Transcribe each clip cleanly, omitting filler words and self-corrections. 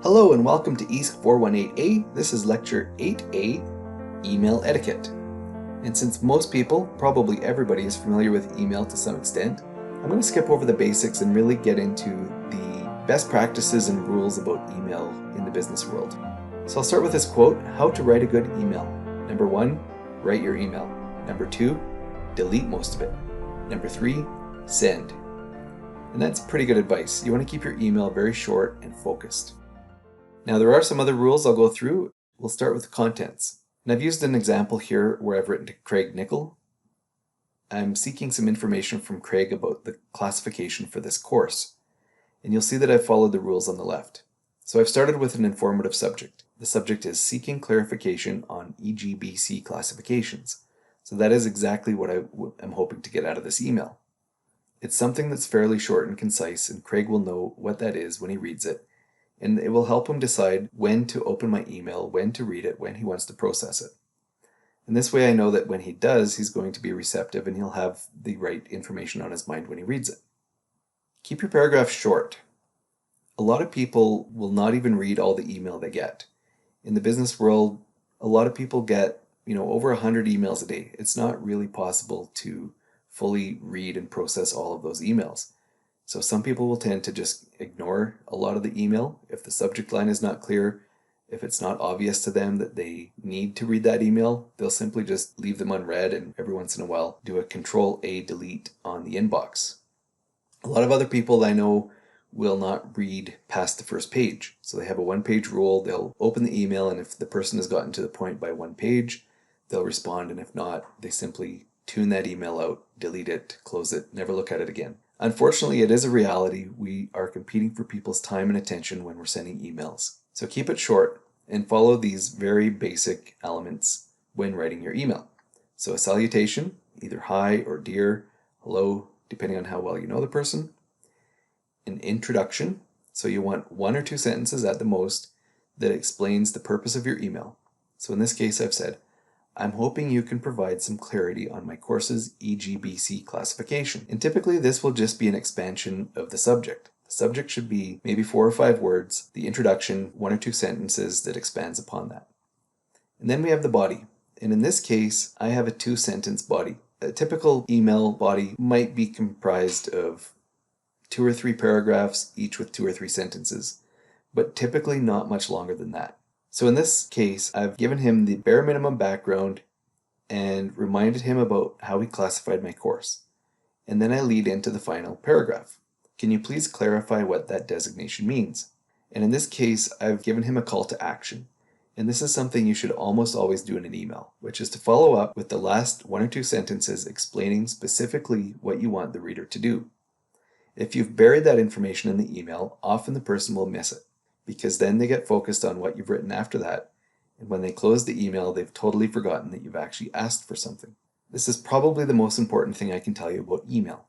Hello and welcome to EASC 418A. This is Lecture 8A, Email Etiquette. And since most people, probably everybody, is familiar with email to some extent, I'm going to skip over the basics and really get into the best practices and rules about email in the business world. So I'll start with this quote: how to write a good email. Number 1, write your email. Number 2, delete most of it. Number 3, send. And that's pretty good advice. You want to keep your email very short and focused. Now there are some other rules I'll go through. We'll start with the contents. And I've used an example here where I've written to Craig Nickel. I'm seeking some information from Craig about the classification for this course. And you'll see that I've followed the rules on the left. So I've started with an informative subject. The subject is seeking clarification on EGBC classifications. So that is exactly what I'm hoping to get out of this email. It's something that's fairly short and concise, and Craig will know what that is when he reads it. And it will help him decide when to open my email, when to read it, when he wants to process it. And this way I know that when he does, he's going to be receptive and he'll have the right information on his mind when he reads it. Keep your paragraph short. A lot of people will not even read all the email they get. In the business world, a lot of people get, over 100 emails a day. It's not really possible to fully read and process all of those emails. So some people will tend to just ignore a lot of the email. If the subject line is not clear, if it's not obvious to them that they need to read that email, they'll simply just leave them unread and every once in a while do a Control-A delete on the inbox. A lot of other people I know will not read past the first page. So they have a one-page rule. They'll open the email, and if the person has gotten to the point by one page, they'll respond, and if not, they simply tune that email out, delete it, close it, never look at it again. Unfortunately, it is a reality. We are competing for people's time and attention when we're sending emails. So keep it short and follow these very basic elements when writing your email. So a salutation, either hi or dear, hello, depending on how well you know the person. An introduction, so you want 1 or 2 sentences at the most that explains the purpose of your email. So in this case, I've said, I'm hoping you can provide some clarity on my course's EGBC classification. And typically this will just be an expansion of the subject. The subject should be maybe 4 or 5 words, the introduction, 1 or 2 sentences that expands upon that. And then we have the body. And in this case, I have a 2-sentence body. A typical email body might be comprised of 2 or 3 paragraphs, each with 2 or 3 sentences, but typically not much longer than that. So in this case, I've given him the bare minimum background and reminded him about how he classified my course. And then I lead into the final paragraph. Can you please clarify what that designation means? And in this case, I've given him a call to action. And this is something you should almost always do in an email, which is to follow up with the last 1 or 2 sentences explaining specifically what you want the reader to do. If you've buried that information in the email, often the person will miss it, because then they get focused on what you've written after that, and when they close the email, they've totally forgotten that you've actually asked for something. This is probably the most important thing I can tell you about email.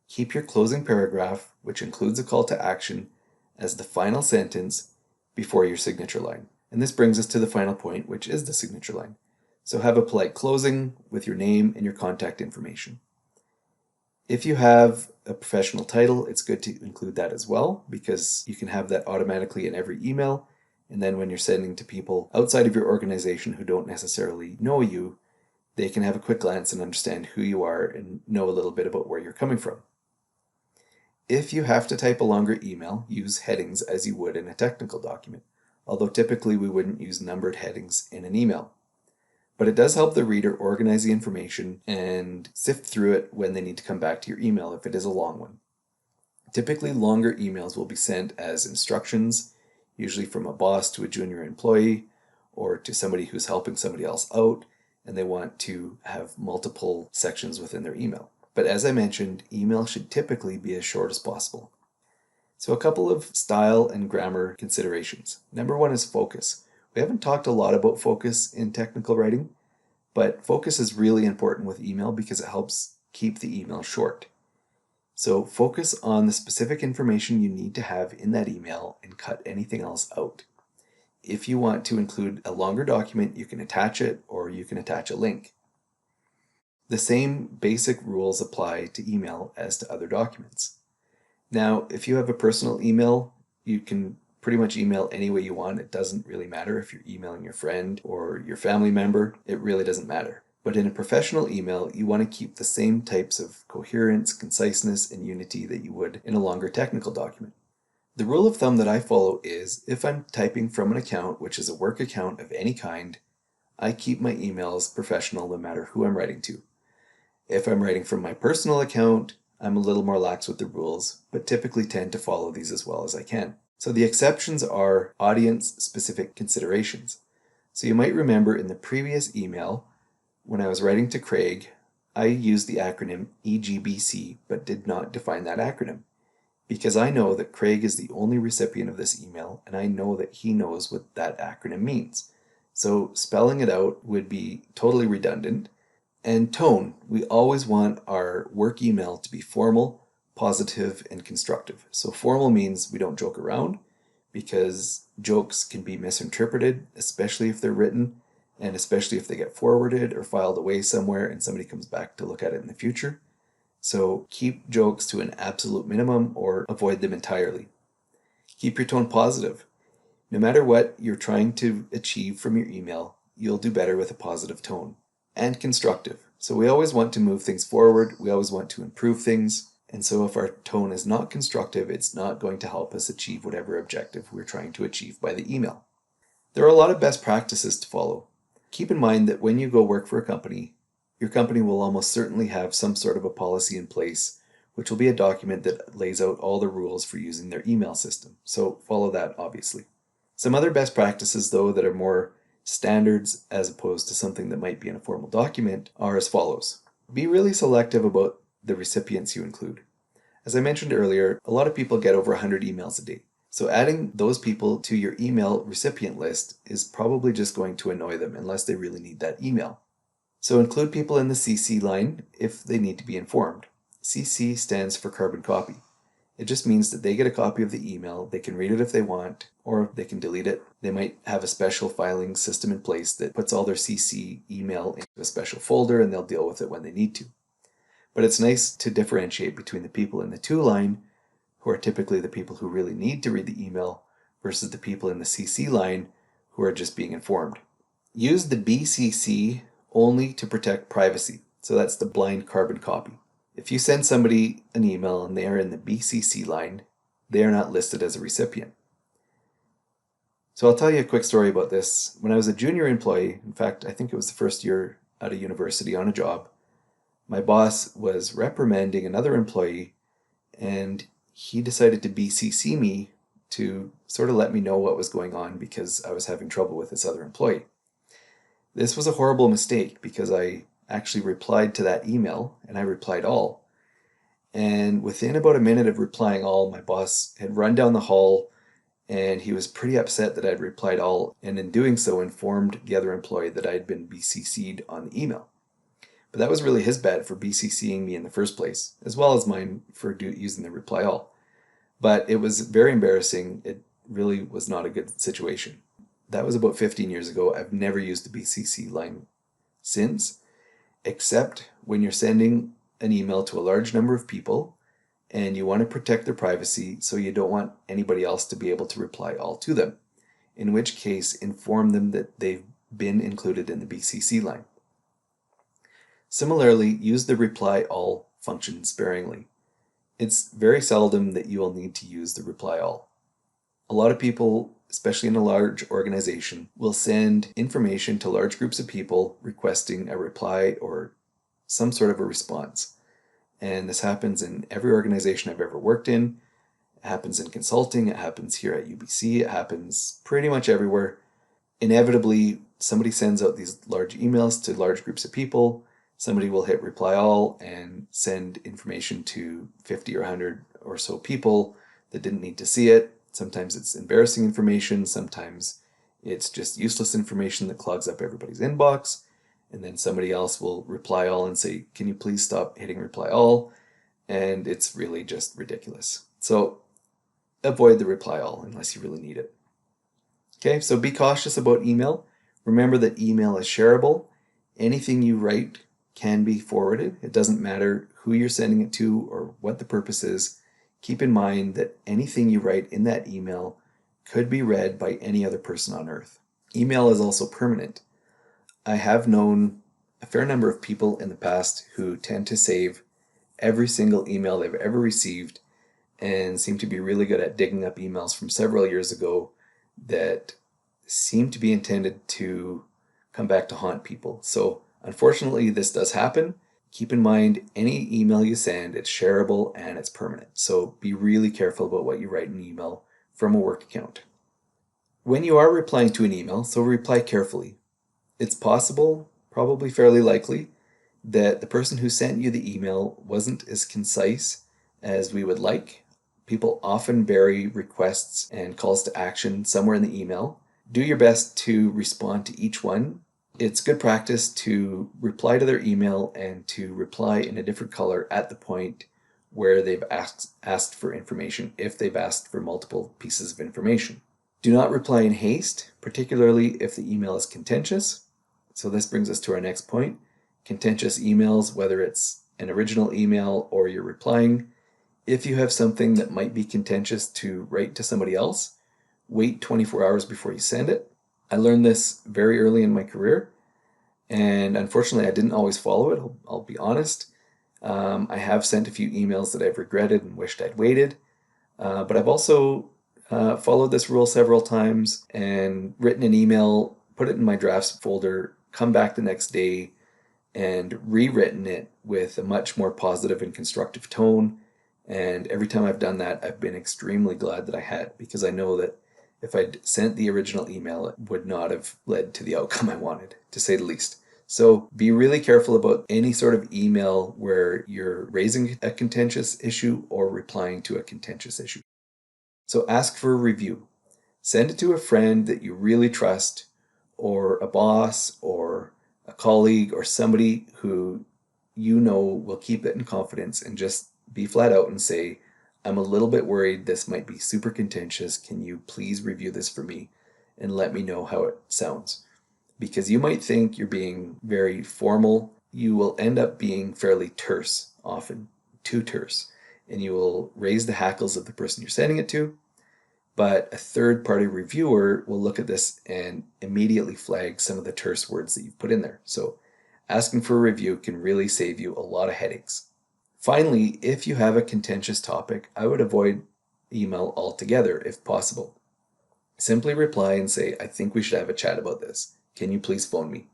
Keep your closing paragraph, which includes a call to action, as the final sentence before your signature line. And this brings us to the final point, which is the signature line. So have a polite closing with your name and your contact information. If you have a professional title, it's good to include that as well, because you can have that automatically in every email. And then when you're sending to people outside of your organization who don't necessarily know you, they can have a quick glance and understand who you are and know a little bit about where you're coming from. If you have to type a longer email, use headings as you would in a technical document, although typically we wouldn't use numbered headings in an email. But it does help the reader organize the information and sift through it when they need to come back to your email if it is a long one. Typically, longer emails will be sent as instructions, usually from a boss to a junior employee or to somebody who's helping somebody else out, and they want to have multiple sections within their email. But as I mentioned, email should typically be as short as possible. So a couple of style and grammar considerations. Number 1 is focus. We haven't talked a lot about focus in technical writing, but focus is really important with email because it helps keep the email short. So focus on the specific information you need to have in that email and cut anything else out. If you want to include a longer document, you can attach it or you can attach a link. The same basic rules apply to email as to other documents. Now, if you have a personal email, you can pretty much email any way you want. It doesn't really matter if you're emailing your friend or your family member. It really doesn't matter. But in a professional email, you want to keep the same types of coherence, conciseness, and unity that you would in a longer technical document. The rule of thumb that I follow is if I'm typing from an account, which is a work account of any kind, I keep my emails professional no matter who I'm writing to. If I'm writing from my personal account, I'm a little more lax with the rules, but typically tend to follow these as well as I can. So the exceptions are audience-specific considerations. So you might remember in the previous email, when I was writing to Craig, I used the acronym EGBC, but did not define that acronym. Because I know that Craig is the only recipient of this email, and I know that he knows what that acronym means. So spelling it out would be totally redundant. And tone, we always want our work email to be formal, positive, and constructive. So formal means we don't joke around, because jokes can be misinterpreted, especially if they're written, and especially if they get forwarded or filed away somewhere and somebody comes back to look at it in the future. So keep jokes to an absolute minimum or avoid them entirely. Keep your tone positive. No matter what you're trying to achieve from your email, you'll do better with a positive tone. And constructive. So we always want to move things forward. We always want to improve things. And so if our tone is not constructive, it's not going to help us achieve whatever objective we're trying to achieve by the email. There are a lot of best practices to follow. Keep in mind that when you go work for a company, your company will almost certainly have some sort of a policy in place, which will be a document that lays out all the rules for using their email system. So follow that, obviously. Some other best practices, though, that are more standards as opposed to something that might be in a formal document are as follows. Be really selective about the recipients you include. As I mentioned earlier, a lot of people get over 100 emails a day. So adding those people to your email recipient list is probably just going to annoy them unless they really need that email. So include people in the CC line if they need to be informed. CC stands for carbon copy. It just means that they get a copy of the email, they can read it if they want, or they can delete it. They might have a special filing system in place that puts all their CC email into a special folder and they'll deal with it when they need to. But it's nice to differentiate between the people in the to line, who are typically the people who really need to read the email, versus the people in the CC line who are just being informed. Use the BCC only to protect privacy. So that's the blind carbon copy. If you send somebody an email and they are in the BCC line, they are not listed as a recipient. So I'll tell you a quick story about this. When I was a junior employee, in fact, I think it was the first year out of university on a job, my boss was reprimanding another employee and he decided to BCC me to sort of let me know what was going on because I was having trouble with this other employee. This was a horrible mistake because I actually replied to that email and I replied all. And within about a minute of replying all, my boss had run down the hall and he was pretty upset that I'd replied all, and in doing so informed the other employee that I'd been BCC'd on the email. But that was really his bad for BCCing me in the first place, as well as mine for using the reply all. But it was very embarrassing. It really was not a good situation. That was about 15 years ago. I've never used the BCC line since, except when you're sending an email to a large number of people and you want to protect their privacy, so you don't want anybody else to be able to reply all to them, in which case inform them that they've been included in the BCC line. Similarly, use the reply all function sparingly. It's very seldom that you will need to use the reply all. A lot of people, especially in a large organization, will send information to large groups of people requesting a reply or some sort of a response. And this happens in every organization I've ever worked in. It happens in consulting. It happens here at UBC. It happens pretty much everywhere. Inevitably, somebody sends out these large emails to large groups of people. Somebody will hit reply all and send information to 50 or 100 or so people that didn't need to see it. Sometimes it's embarrassing information. Sometimes it's just useless information that clogs up everybody's inbox. And then somebody else will reply all and say, can you please stop hitting reply all? And it's really just ridiculous. So avoid the reply all unless you really need it. Okay, so be cautious about email. Remember that email is shareable. Anything you write can be forwarded. It doesn't matter who you're sending it to or what the purpose is. Keep in mind that anything you write in that email could be read by any other person on earth. Email is also permanent. I have known a fair number of people in the past who tend to save every single email they've ever received and seem to be really good at digging up emails from several years ago that seem to be intended to come back to haunt people. So unfortunately, this does happen. Keep in mind, any email you send, it's shareable and it's permanent. So be really careful about what you write in an email from a work account. When you are replying to an email, so reply carefully. It's possible, probably fairly likely, that the person who sent you the email wasn't as concise as we would like. People often bury requests and calls to action somewhere in the email. Do your best to respond to each one. It's good practice to reply to their email and to reply in a different color at the point where they've asked for information, if they've asked for multiple pieces of information. Do not reply in haste, particularly if the email is contentious. So this brings us to our next point. Contentious emails, whether it's an original email or you're replying, if you have something that might be contentious to write to somebody else, wait 24 hours before you send it. I learned this very early in my career, and unfortunately I didn't always follow it, I'll be honest. I have sent a few emails that I've regretted and wished I'd waited, but I've also followed this rule several times and written an email, put it in my drafts folder, come back the next day and rewritten it with a much more positive and constructive tone. And every time I've done that, I've been extremely glad that I had, because I know that if I'd sent the original email, it would not have led to the outcome I wanted, to say the least. So be really careful about any sort of email where you're raising a contentious issue or replying to a contentious issue. So ask for a review. Send it to a friend that you really trust, or a boss, or a colleague, or somebody who you know will keep it in confidence, and just be flat out and say, I'm a little bit worried this might be super contentious. Can you please review this for me and let me know how it sounds? Because you might think you're being very formal. You will end up being fairly terse, often too terse, and you will raise the hackles of the person you're sending it to. But a third-party reviewer will look at this and immediately flag some of the terse words that you've put in there. So asking for a review can really save you a lot of headaches. Finally, if you have a contentious topic, I would avoid email altogether if possible. Simply reply and say, I think we should have a chat about this. Can you please phone me?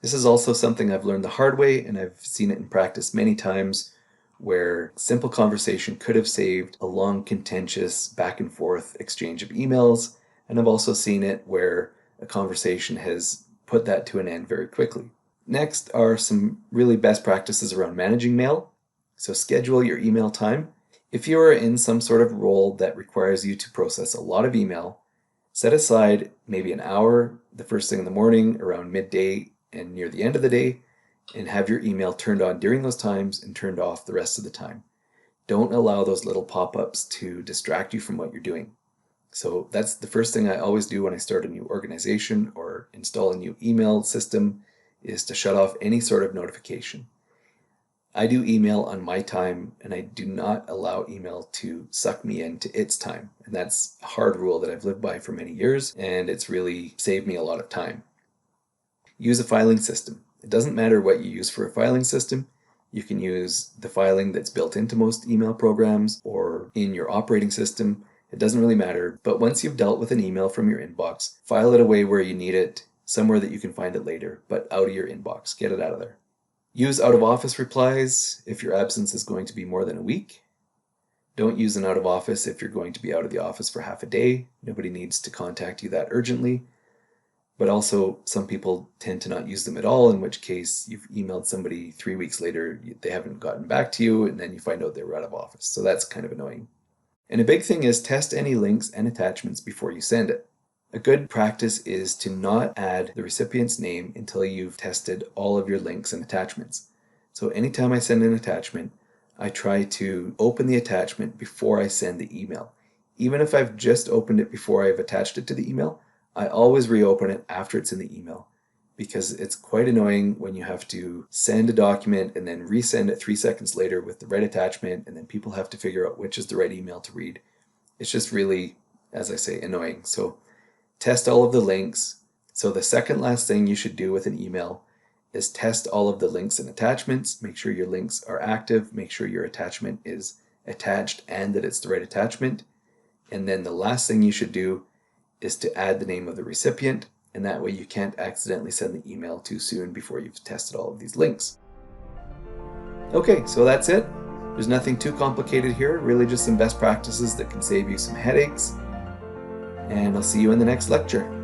This is also something I've learned the hard way, and I've seen it in practice many times, where simple conversation could have saved a long, contentious back and forth exchange of emails. And I've also seen it where a conversation has put that to an end very quickly. Next are some really best practices around managing mail. So schedule your email time. If you are in some sort of role that requires you to process a lot of email, set aside maybe an hour the first thing in the morning, around midday and near the end of the day, and have your email turned on during those times and turned off the rest of the time. Don't allow those little pop-ups to distract you from what you're doing. So that's the first thing I always do when I start a new organization or install a new email system, is to shut off any sort of notification. I do email on my time, and I do not allow email to suck me into its time. And that's a hard rule that I've lived by for many years, and it's really saved me a lot of time. Use a filing system. It doesn't matter what you use for a filing system. You can use the filing that's built into most email programs or in your operating system. It doesn't really matter. But once you've dealt with an email from your inbox, file it away where you need it, somewhere that you can find it later, but out of your inbox. Get it out of there. Use out-of-office replies if your absence is going to be more than a week. Don't use an out-of-office if you're going to be out of the office for half a day. Nobody needs to contact you that urgently. But also, some people tend to not use them at all, in which case you've emailed somebody 3 weeks later, they haven't gotten back to you, and then you find out they were out of office. So that's kind of annoying. And a big thing is test any links and attachments before you send it. A good practice is to not add the recipient's name until you've tested all of your links and attachments. So anytime I send an attachment, I try to open the attachment before I send the email. Even if I've just opened it before I've attached it to the email, I always reopen it after it's in the email, because it's quite annoying when you have to send a document and then resend it 3 seconds later with the right attachment, and then people have to figure out which is the right email to read. It's just really as I say, annoying. So test all of the links. So the second last thing you should do with an email is test all of the links and attachments. Make sure your links are active. Make sure your attachment is attached and that it's the right attachment. And then the last thing you should do is to add the name of the recipient, and that way you can't accidentally send the email too soon before you've tested all of these links. Okay, so that's it. There's nothing too complicated here, really just some best practices that can save you some headaches. And I'll see you in the next lecture.